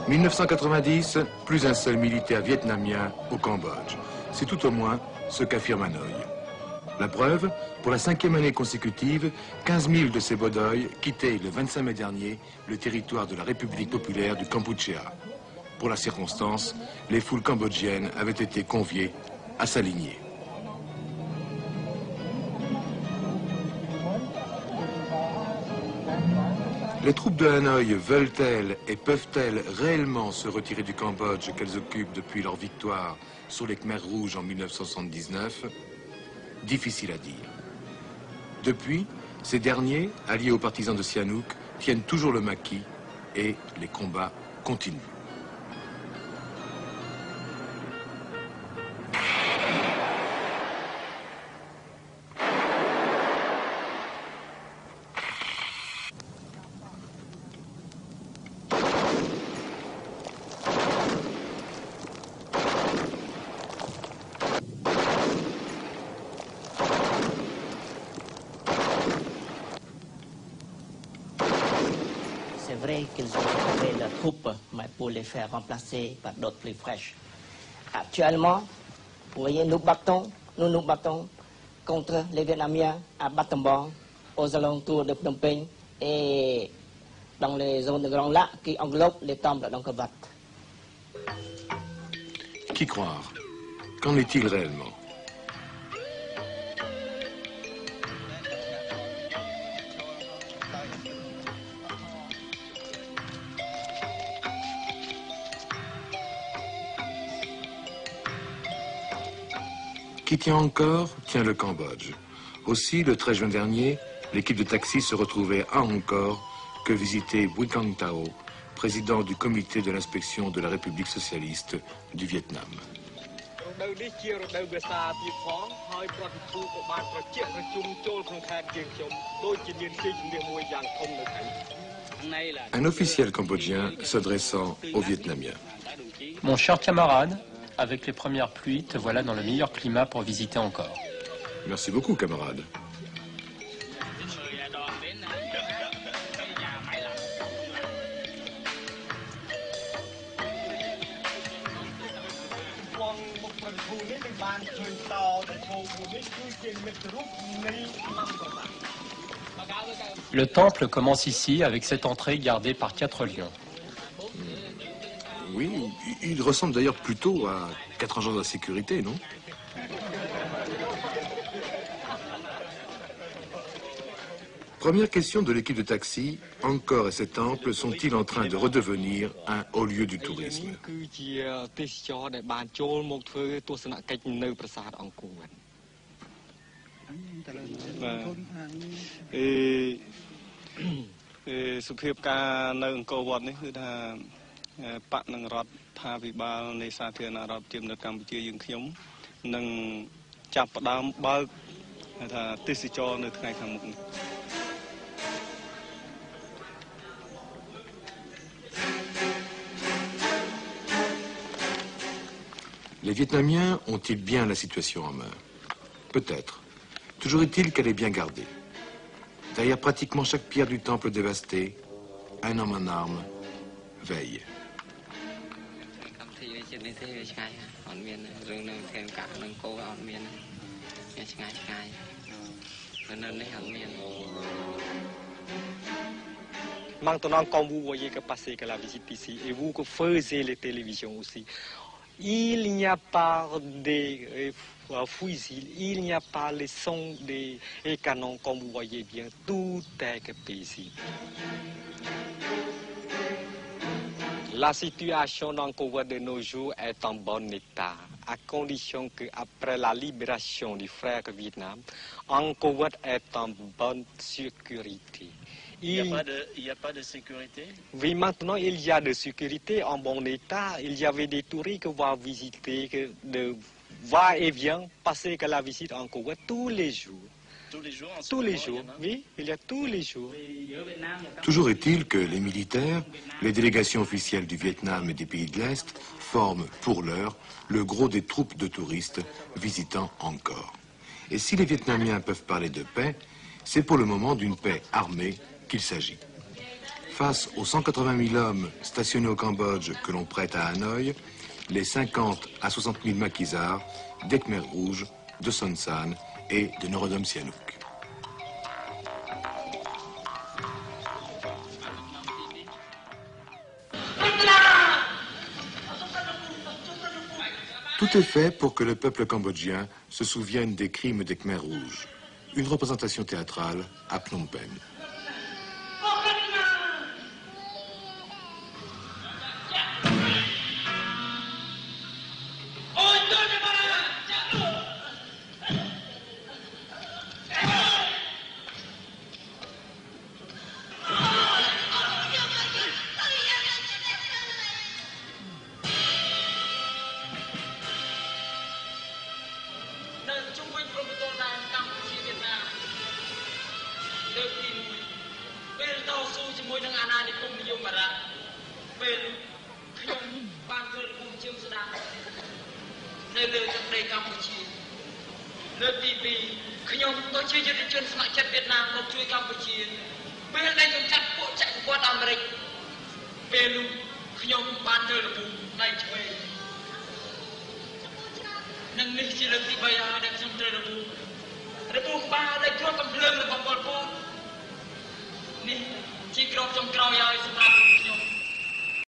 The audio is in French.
1990, plus un seul militaire vietnamien au Cambodge. C'est tout au moins ce qu'affirme Hanoï. La preuve, pour la 5e année consécutive, 15 000 de ces Bodoï quittaient le 25 mai dernier le territoire de la République populaire du Kampuchéa. Pour la circonstance, les foules cambodgiennes avaient été conviées à s'aligner. Les troupes de Hanoï veulent-elles et peuvent-elles réellement se retirer du Cambodge qu'elles occupent depuis leur victoire sur les Khmers rouges en 1979? Difficile à dire. Depuis, ces derniers, alliés aux partisans de Sihanouk, tiennent toujours le maquis et les combats continuent. C'est vrai qu'ils ont trouvé leurs troupes, mais pour les faire remplacer par d'autres plus fraîches. Actuellement, vous voyez, nous nous battons contre les Vietnamiens à Battambang, aux alentours de Phnom Penh et dans les zones de Grands Lacs qui englobent les temples d'Angkor Wat. Qui croire? Qu'en est-il réellement? Qui tient encore, tient le Cambodge. Aussi, le 13 juin dernier, l'équipe de taxi se retrouvait à Angkor que visitait Bui Cang Tao, président du comité de l'inspection de la République socialiste du Vietnam. Un officiel cambodgien s'adressant aux Vietnamiens. Mon cher camarade, avec les premières pluies, te voilà dans le meilleur climat pour visiter Angkor. Merci beaucoup, camarade. Le temple commence ici avec cette entrée gardée par 4 lions. Oui, il ressemble d'ailleurs plutôt à 4 agents de la sécurité, non? Première question de l'équipe de taxi, Angkor et ses temples sont-ils en train de redevenir un haut lieu du tourisme? Les Vietnamiens ont-ils bien la situation en main? Peut-être. Toujours est-il qu'elle est bien gardée. Derrière pratiquement chaque pierre du temple dévasté, un homme en armes veille. Maintenant, comme vous voyez que passer que la visite ici, et vous que faisiez les télévisions aussi, il n'y a pas de fusils, il n'y a pas les sons des canons, comme vous voyez bien, tout est paisible. La situation d'Angkor Wat de nos jours est en bon état, à condition qu'après la libération du frère Vietnam, Angkor Wat est en bonne sécurité. Il n'y a pas de sécurité? Oui, maintenant il y a de sécurité en bon état. Il y avait des touristes qui vont visiter, de va-et-vient, passer que la visite en Angkor Wat tous les jours. Tous les jours? Tous les jours, oui, il y a tous les jours. Toujours est-il que les militaires, les délégations officielles du Vietnam et des pays de l'Est forment, pour l'heure, le gros des troupes de touristes visitant Angkor. Et si les Vietnamiens peuvent parler de paix, c'est pour le moment d'une paix armée qu'il s'agit. Face aux 180 000 hommes stationnés au Cambodge que l'on prête à Hanoï, les 50 à 60 000 maquisards des Khmers rouges, de Son Sann et de Norodom Sihanouk. Tout est fait pour que le peuple cambodgien se souvienne des crimes des Khmers rouges. Une représentation théâtrale à Phnom Penh. Hãy subscribe cho kênh Ghiền Mì Gõ để không bỏ lỡ